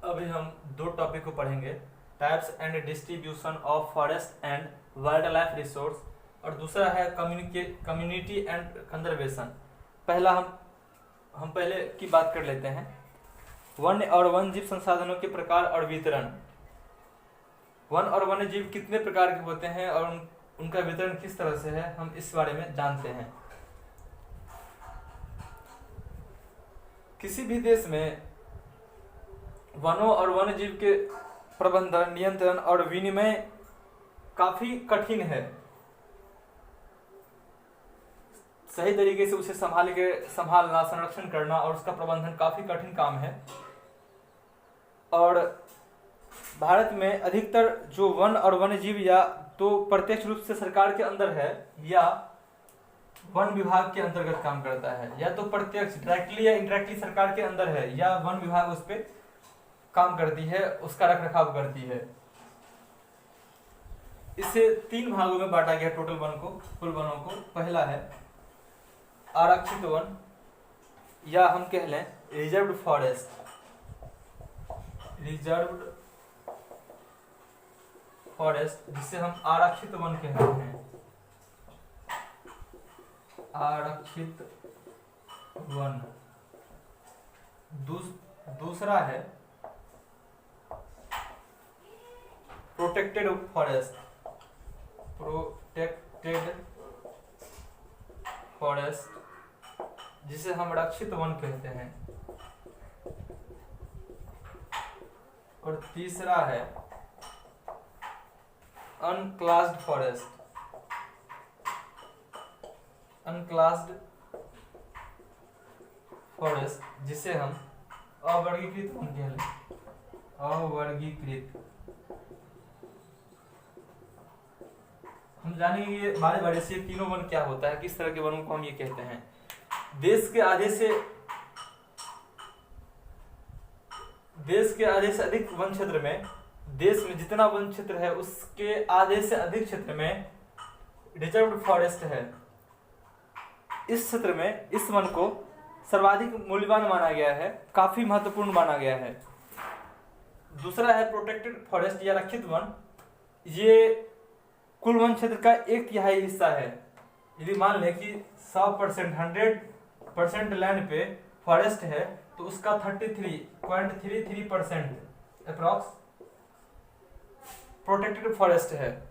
अभी हम दो टॉपिक को पढ़ेंगे, types and distribution of forest and wild life resource, और दूसरा है कम्युनिटी एंड कंजर्वेशन। पहला हम पहले की बात कर लेते हैं, वन्य और वन्यजीव संसाधनों के प्रकार और वितरण। वन और वन्यजीव कितने प्रकार के होते हैं और उनका वितरण किस तरह से है, हम इस बारे में जानते हैं। किसी भी देश में वनों और वन्यजीव के प्रबंधन, नियंत्रण और विनिमय काफी कठिन है। सही तरीके से उसे संभालना, संरक्षण करना और उसका प्रबंधन काफी कठिन काम है। और भारत में अधिकतर जो वन और वन्यजीव या तो प्रत्यक्ष रूप से सरकार के अंदर है या वन विभाग के अंतर्गत काम करता है, या तो प्रत्यक्ष डायरेक्टली या इनडायरेक्टली सरकार के अंदर है या वन विभाग उस पर काम करती है, उसका रख रखाव करती है। इसे 3 भागों में बांटा गया टोटल वन को, कुल वनों को। पहला है आरक्षित वन, या हम कह लें रिजर्व्ड फॉरेस्ट। रिजर्व्ड फॉरेस्ट जिसे हम आरक्षित वन कहते हैं। आरक्षित वन। दूसरा है प्रोटेक्टेड फॉरेस्ट। प्रोटेक्टेड फॉरेस्ट जिसे हम रक्षित वन कहते हैं। और तीसरा है अनक्लास्ड फॉरेस्ट। अनक्लास्ड फॉरेस्ट जिसे हम अवर्गीकृत वन कह लें। अवर्गीकृत। हम जानेंगे ये बारे बारे से तीनों वन क्या होता है, किस तरह के वनों को हम ये कहते हैं। देश के आधे से अधिक वन क्षेत्र में, देश में जितना वन क्षेत्र है उसके आधे से अधिक क्षेत्र में रिजर्व्ड फॉरेस्ट है। इस क्षेत्र में इस वन को सर्वाधिक मूल्यवान माना गया है, काफी महत्वपूर्ण माना गया है। दूसरा है प्रोटेक्टेड फॉरेस्ट या रक्षित वन। ये कुल वन क्षेत्र का 1/3 हिस्सा है। यदि मान लें कि 100% लैंड पे फॉरेस्ट है तो उसका 33.33% अप्रॉक्स प्रोटेक्टेड फॉरेस्ट है।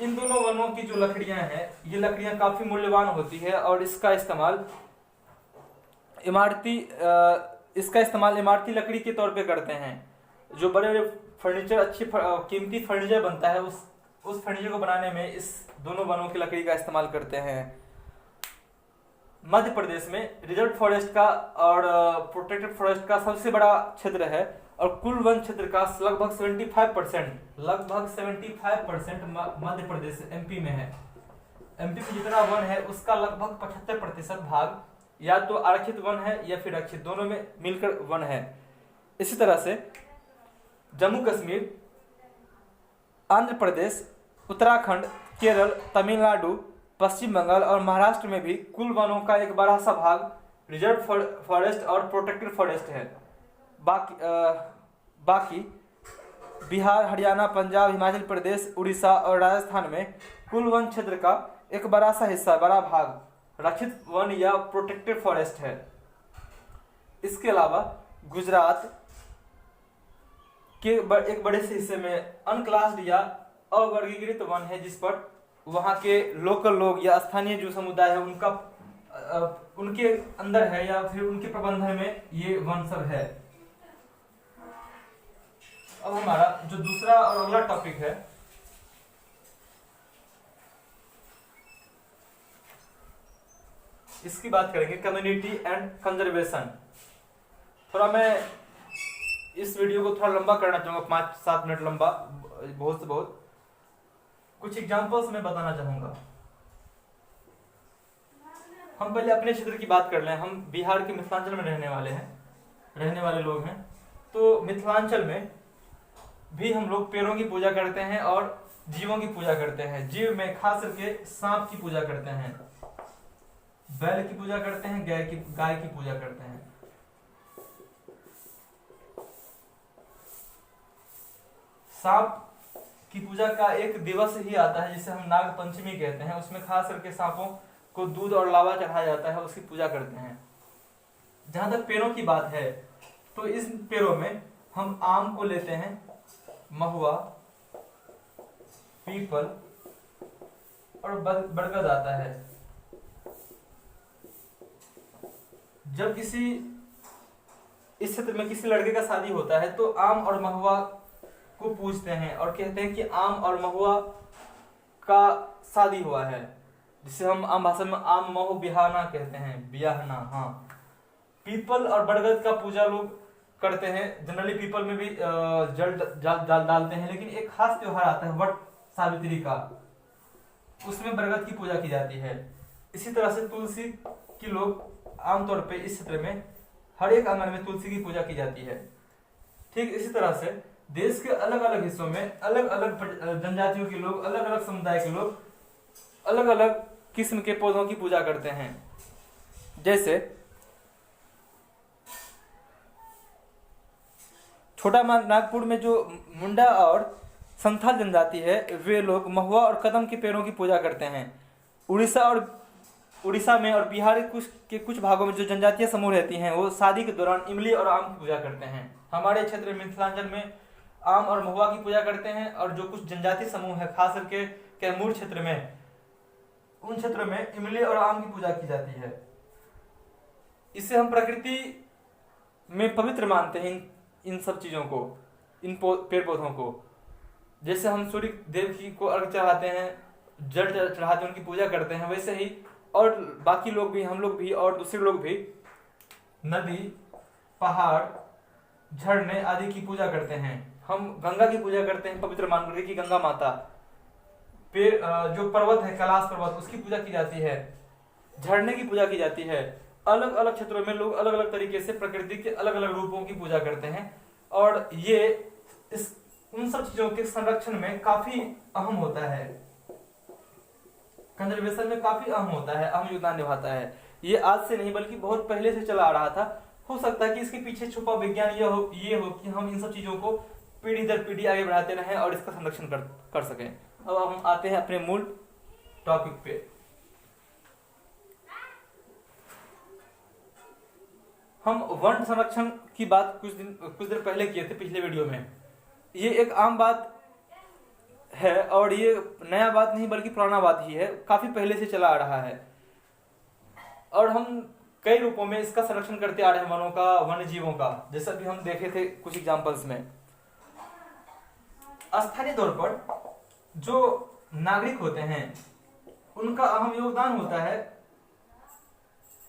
इन दोनों वनों की जो लकड़ियां हैं, ये लकड़ियां काफी मूल्यवान होती है और इसका इस्तेमाल इमारती लकड़ी के तौर पे करते हैं। जो बड़े बड़े फर्नीचर, कीमती फर्नीचर बनता है, उस फर्नीचर को बनाने में इस दोनों वनों की लकड़ी का इस्तेमाल करते हैं। मध्य प्रदेश में रिजर्व फॉरेस्ट का और प्रोटेक्टेड फॉरेस्ट का सबसे बड़ा क्षेत्र है और कुल वन क्षेत्र का लगभग 75% मध्य प्रदेश एमपी में है। एमपी में जितना वन है उसका लगभग 75% भाग या तो आरक्षित वन है या फिर रक्षित, दोनों में मिलकर वन है। इसी तरह से जम्मू कश्मीर, आंध्र प्रदेश, उत्तराखंड, केरल, तमिलनाडु, पश्चिम बंगाल और महाराष्ट्र में भी कुल वनों का एक बड़ा सा भाग रिजर्व फॉरेस्ट और प्रोटेक्टेड फॉरेस्ट है। बाकी बिहार, हरियाणा, पंजाब, हिमाचल प्रदेश, उड़ीसा और राजस्थान में कुल वन क्षेत्र का एक बड़ा सा हिस्सा, बड़ा भाग रक्षित वन या प्रोटेक्टेड फॉरेस्ट है। इसके अलावा गुजरात के एक बड़े से हिस्से में अनक्लास्ड या अवर्गीकृत वन है, जिस पर वहां के लोकल लोग या स्थानीय जो समुदाय है उनके अंदर है या फिर उनके प्रबंधन में ये वन सब है। अब हमारा जो दूसरा और अगला टॉपिक है, इसकी बात करेंगे कम्युनिटी एंड कंजर्वेशन। थोड़ा मैं इस वीडियो को थोड़ा लंबा करना चाहूंगा, 5-7 मिनट लंबा, बहुत से बहुत। कुछ एग्जांपल्स मैं बताना चाहूंगा। हम पहले अपने क्षेत्र की बात कर लें। हम बिहार के मिथिलांचल में रहने वाले लोग हैं। तो मिथिलांचल में भी हम लोग पेड़ों की पूजा करते हैं और जीवों की पूजा करते हैं। जीव में खास करके सांप की पूजा करते हैं, बैल की पूजा करते हैं, गाय की पूजा करते हैं। सांप की पूजा का एक दिवस ही आता है जिसे हम नाग पंचमी कहते हैं। उसमें खास करके सांपों को दूध और लावा चढ़ाया जाता है, उसकी पूजा करते हैं। जहां तक पेड़ों की बात है तो इस पेड़ों में हम आम को लेते हैं, महुआ, पीपल और बरगद आता है। जब किसी इस क्षेत्र में किसी लड़के का शादी होता है तो आम और महुआ को पूजते हैं और कहते हैं कि आम और महुआ का शादी हुआ है, जिसे हम आम भाषा में आम महु बिहाना कहते हैं, बियाहना। हाँ, पीपल और बरगद का पूजा लोग करते हैं। जनरली पीपल में भी जल डालते हैं, लेकिन एक खास त्योहार आता है वट सावित्री का, उसमें बरगद की पूजा की जाती है। इसी तरह से तुलसी की लोग आमतौर पे इस क्षेत्र में हर एक आंगन में तुलसी की पूजा की जाती है। ठीक इसी तरह से देश के अलग अलग हिस्सों में अलग अलग जनजातियों के लोग, अलग अलग समुदाय के लोग अलग अलग किस्म के पौधों की पूजा करते हैं। जैसे छोटा नागपुर में जो मुंडा और संथाल जनजाति है, वे लोग महुआ और कदम के पेड़ों की पूजा करते हैं। उड़ीसा में और बिहार के कुछ भागों में जो जनजातीय समूह रहती हैं, वो शादी के दौरान इमली और आम की पूजा करते हैं। हमारे क्षेत्र मिथिलांचल में आम और महुआ की पूजा करते हैं, और जो कुछ जनजातीय समूह है खास करके कैमूर क्षेत्र में, उन क्षेत्रों में इमली और आम की पूजा की जाती है। इसे हम प्रकृति में पवित्र मानते हैं, इन सब चीजों को, इन पेड़ पौधों को। जैसे हम सूर्य देव की को अर्घ चढ़ाते हैं, जल चढ़ाते हैं, उनकी पूजा करते हैं, वैसे ही और बाकी लोग भी, हम लोग भी और दूसरे लोग भी नदी, पहाड़, झरने आदि की पूजा करते हैं। हम गंगा की पूजा करते हैं पवित्र मान करके कि गंगा माता। पेड़ जो पर्वत है कैलाश पर्वत, उसकी पूजा की जाती है। झरने की पूजा की जाती है। अलग अलग क्षेत्रों में लोग अलग अलग तरीके से प्रकृति के अलग अलग रूपों की पूजा करते हैं, और ये उन सब चीजों के संरक्षण में काफी अहम होता है, कंजर्वेशन में काफी अहम होता है, अहम योगदान निभाता है। ये आज से नहीं बल्कि बहुत पहले से चला आ रहा था। हो सकता है कि इसके पीछे छुपा विज्ञान ये हो कि हम इन सब चीजों को पीढ़ी दर पीढ़ी आगे बढ़ाते रहें और इसका संरक्षण कर सकें। अब हम आते हैं अपने मूल टॉपिक पे। हम वन संरक्षण की बात कुछ देर पहले किए थे पिछले वीडियो में। ये एक आम बात है और ये नया बात नहीं बल्कि पुराना बात ही है, काफी पहले से चला आ रहा है, और हम कई रूपों में इसका संरक्षण करते आ रहे हैं, वनों का, वन्य जीवों का, जैसा भी हम देखे थे कुछ एग्जांपल्स में। स्थानीय तौर पर जो नागरिक होते हैं उनका अहम योगदान होता है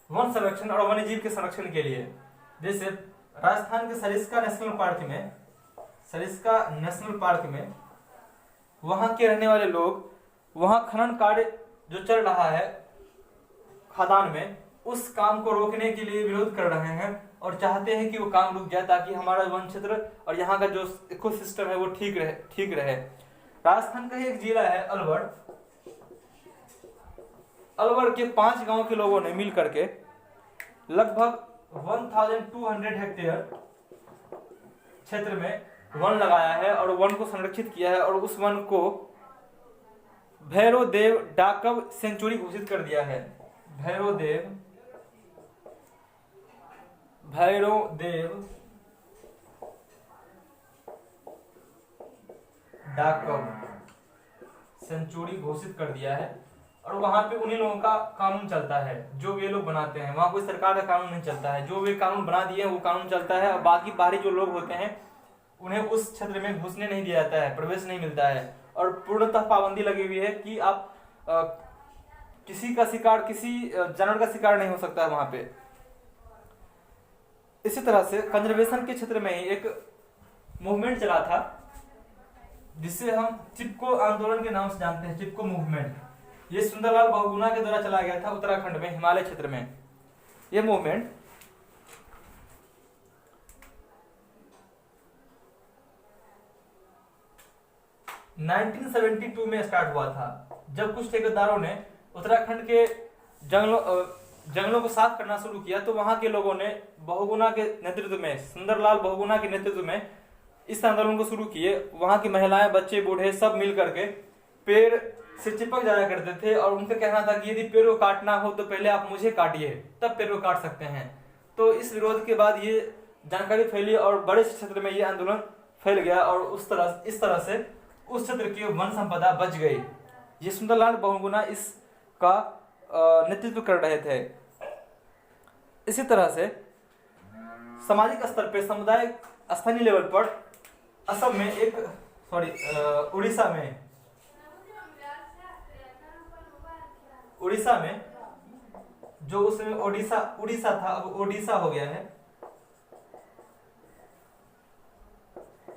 वन संरक्षण और वन्य जीव के संरक्षण के लिए। जैसे राजस्थान के सरिस्का नेशनल पार्क में वहां के रहने वाले लोग वहां खनन कार्य जो चल रहा है खदान में, उस काम को रोकने के लिए विरोध कर रहे हैं और चाहते हैं कि वो काम रुक जाए ताकि हमारा वन क्षेत्र और यहाँ का जो इकोसिस्टम है वो ठीक रहे। राजस्थान का ही एक जिला है अलवर के 5 गांव के लोगों ने मिल करके लगभग 1200 हेक्टेयर क्षेत्र में वन लगाया है और वन को संरक्षित किया है, और उस वन को भैरव देव डाकब सेंचुरी घोषित कर दिया है। भैरव देव डाकब सेंचुरी घोषित कर दिया है, और वहां पे उन्हीं लोगों का कानून चलता है जो वे लोग बनाते हैं। वहां कोई सरकार का कानून नहीं चलता है, जो वे कानून बना दिए हैं वो कानून चलता है, और बाकी बाहरी जो लोग होते हैं उन्हें उस क्षेत्र में घुसने नहीं दिया जाता है, प्रवेश नहीं मिलता है, और पूर्णतः पाबंदी लगी हुई है कि आप किसी जानवर का शिकार नहीं हो सकता है वहां पे। इसी तरह से कंजर्वेशन के क्षेत्र में ही एक मूवमेंट चला था जिसे हम चिपको आंदोलन के नाम से जानते हैं, चिपको मूवमेंट। ये सुंदरलाल बहुगुणा के द्वारा चलाया गया था उत्तराखंड में, हिमालय क्षेत्र में। यह मूवमेंट 1972 में स्टार्ट हुआ था, जब कुछ ठेकेदारों ने उत्तराखंड के जंगलों को साफ करना शुरू किया, तो वहां के लोगों ने बहुगुणा के नेतृत्व में, सुंदरलाल बहुगुणा के नेतृत्व में इस आंदोलन को शुरू किए। वहां की महिलाएं, बच्चे, बूढ़े सब मिल करके पेड़ से चिपक जाया करते थे और उनका कहना था कि यदि पेड़ को काटना हो तो पहले आप मुझे काटिए, तब पेड़ को काट सकते हैं। तो इस विरोध के बाद ये जानकारी फैली और बड़े क्षेत्र में ये आंदोलन फैल गया और इस तरह से उस क्षेत्र की वन संपदा बच गई। ये सुंदरलाल बहुगुणा इसका नेतृत्व कर रहे थे। इसी तरह से सामाजिक स्तर पर, समुदाय स्थानीय लेवल पर असम में उड़ीसा में जो उसमें उड़ीसा था, अब ओडिशा हो गया है।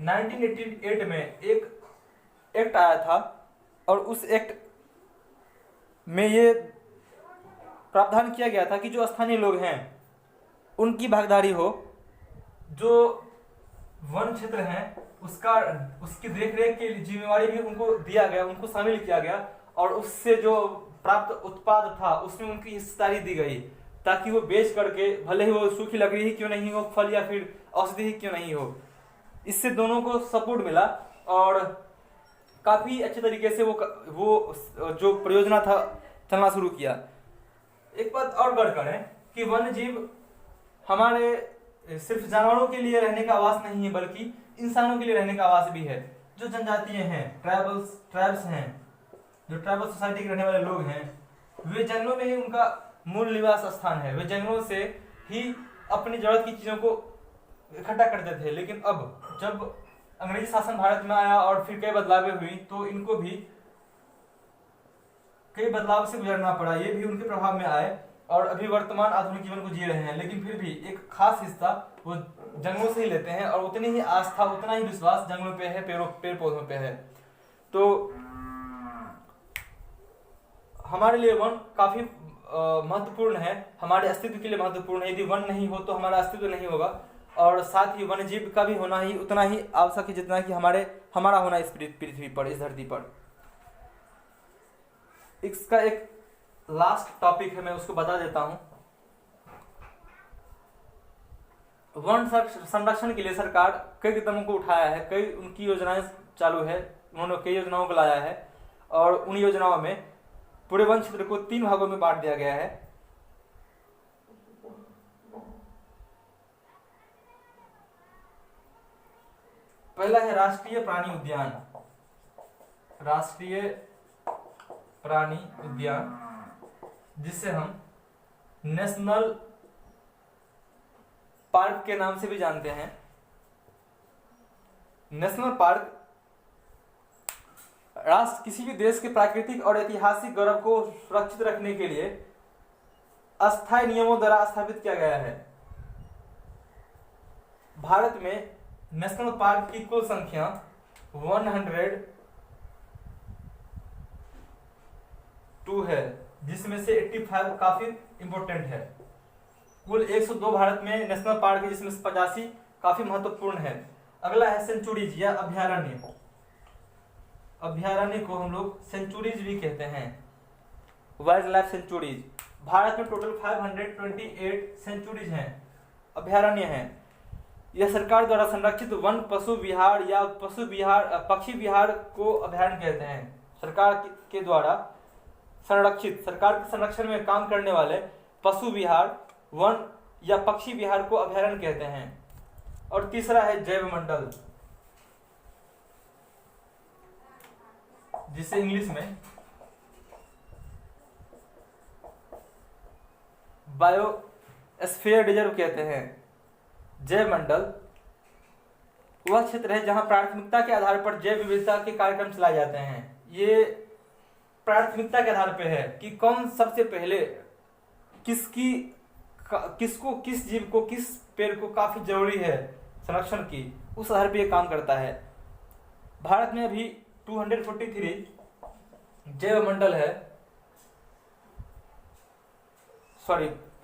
1988 में एक एक्ट आया था और उस एक्ट में ये प्रावधान किया गया था कि जो स्थानीय लोग हैं उनकी भागीदारी हो, जो वन क्षेत्र है उसकी देखरेख की जिम्मेवारी भी उनको दिया गया, उनको शामिल किया गया और उससे जो प्राप्त उत्पाद था उसमें उनकी हिस्सेदारी दी गई, ताकि वो बेच करके, भले ही वो सूखी लकड़ी ही क्यों नहीं हो, फल या फिर औषधि ही क्यों नहीं हो, इससे दोनों को सपोर्ट मिला और काफी अच्छे तरीके से वो जो परियोजना था चलना शुरू किया। एक बात और गौर करें कि वन्य जीव हमारे सिर्फ जानवरों के लिए रहने का आवास नहीं है, बल्कि इंसानों के लिए रहने का आवास भी है। जो जनजातीय हैं, ट्राइब्स हैं, जो ट्राइबल सोसाइटी के रहने वाले लोग हैं, वे जंगलों में ही उनका मूल निवास स्थान है। वे जंगलों से ही अपनी जरूरत की चीजों को इकट्ठा करते थे। लेकिन अब जब अंग्रेजी शासन भारत में आया और फिर कई बदलावें हुई तो इनको भी कई बदलाव से गुजरना पड़ा, ये भी उनके प्रभाव में आए और अभी वर्तमान आधुनिक जीवन को जी रहे हैं। लेकिन फिर भी एक खास हिस्सा वो जंगलों से ही लेते हैं और उतनी ही आस्था, उतना ही विश्वास जंगलों पे है, पेड़ पौधों पे है। तो हमारे लिए वन काफी महत्वपूर्ण है, हमारे अस्तित्व के लिए महत्वपूर्ण है। यदि वन नहीं हो तो हमारा अस्तित्व नहीं होगा और साथ ही वन्य जीव का भी होना ही उतना ही आवश्यक है जितना कि हमारा होना इस पृथ्वी पर, इस धरती पर। इसका एक लास्ट टॉपिक है, मैं उसको बता देता हूं। वन संरक्षण के लिए सरकार कई कदमों को उठाया है, कई उनकी योजनाएं चालू है, उन्होंने कई योजनाओं को लाया है और उन योजनाओं में पूरे वन क्षेत्र को 3 भागों में बांट दिया गया है। पहला है राष्ट्रीय प्राणी उद्यान। राष्ट्रीय प्राणी उद्यान, जिसे हम नेशनल पार्क के नाम से भी जानते हैं। नेशनल पार्क राष्ट्र किसी भी देश के प्राकृतिक और ऐतिहासिक गौरव को सुरक्षित रखने के लिए अस्थायी नियमों द्वारा स्थापित किया गया है। भारत में नेशनल पार्क की कुल संख्या 102 है, जिसमें से 85 काफी इंपोर्टेंट है। कुल 102 भारत में नेशनल पार्क है, जिसमें से 85 काफी महत्वपूर्ण है। अगला है सेंचुरीज या अभयारण्य। अभयारण्य को हम लोग सेंचुरीज भी कहते हैं, वाइल्ड लाइफ सेंचुरीज। भारत में टोटल 528 सेंचुरीज हैं, अभयारण्य हैं। यह सरकार द्वारा संरक्षित वन, पशु विहार या पक्षी विहार को अभयारण्य कहते हैं। सरकार के द्वारा संरक्षित, सरकार के संरक्षण में काम करने वाले पशु विहार, वन या पक्षी विहार को अभयारण्य कहते हैं। और तीसरा है जैव मंडल, जिसे इंग्लिश में बायोस्फीयर रिजर्व कहते हैं। जैव मंडल वह क्षेत्र है जहां प्राथमिकता के आधार पर जैव विविधता के कार्यक्रम चलाए जाते हैं। ये प्राथमिकता के आधार पर है कि कौन सबसे पहले किस जीव को, किस पेड़ को काफी जरूरी है संरक्षण की, उस आधार पर यह काम करता है। भारत में अभी 243 जैव मंडल है।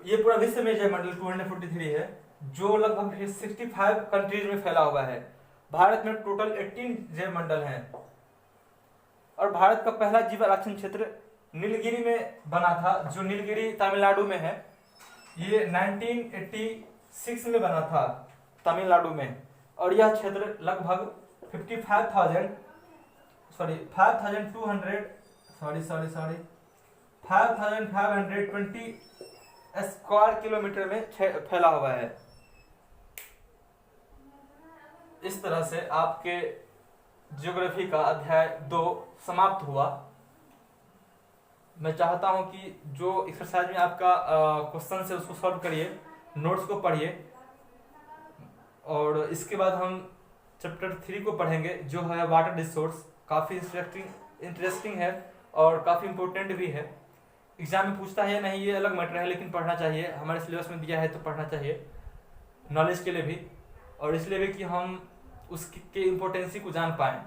ये पूरा विश्व में जैव मंडल 243 है, जो लगभग 65 कंट्रीज में फैला हुआ है। भारत में टोटल 18 जैव मंडल हैं और भारत का पहला जीव आरक्षण क्षेत्र नीलगिरी में बना था, जो नीलगिरी तमिलनाडु में है। ये 1986 में बना था तमिलनाडु में। और यह क्षेत्र लगभग 5,520 स्क्वायर किलोमीटर में फैला हुआ है। इस तरह से आपके ज्योग्राफी का अध्याय 2 समाप्त हुआ। मैं चाहता हूं कि जो एक्सरसाइज में आपका क्वेश्चन है उसको सॉल्व करिए, नोट्स को पढ़िए, और इसके बाद हम चैप्टर 3 को पढ़ेंगे जो है वाटर रिसोर्स। काफ़ी इंटरेस्टिंग है और काफ़ी इंपॉर्टेंट भी है। एग्जाम में पूछता है नहीं ये अलग मैटर है, लेकिन पढ़ना चाहिए, हमारे सिलेबस में दिया है तो पढ़ना चाहिए, नॉलेज के लिए भी, और इसलिए भी कि हम उसके इम्पोर्टेंसी को जान पाएँ।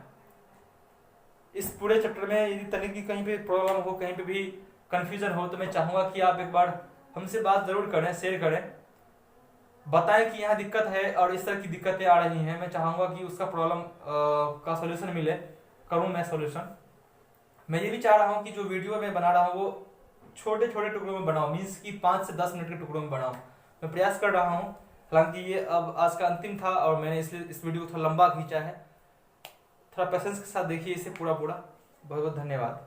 इस पूरे चैप्टर में यदि तनिक की कहीं पे प्रॉब्लम हो, कहीं पे भी कंफ्यूजन हो, तो मैं चाहूँगा कि आप एक बार हमसे बात ज़रूर करें, शेयर करें, बताएं कि यहाँ दिक्कत है और इस तरह की दिक्कतें आ रही हैं। मैं चाहूँगा कि उसका प्रॉब्लम का सॉल्यूशन मिले, करूँ मैं सॉल्यूशन। मैं ये भी चाह रहा हूँ कि जो वीडियो मैं बना रहा हूँ वो छोटे छोटे टुकड़ों में बनाऊँ, मीन्स कि 5 से 10 मिनट के टुकड़ों में बनाऊँ। मैं प्रयास कर रहा हूँ, हालांकि ये अब आज का अंतिम था और मैंने इसलिए इस वीडियो को थोड़ा लंबा खींचा है। थोड़ा पेशेंस के साथ देखिए इसे पूरा। बहुत बहुत धन्यवाद।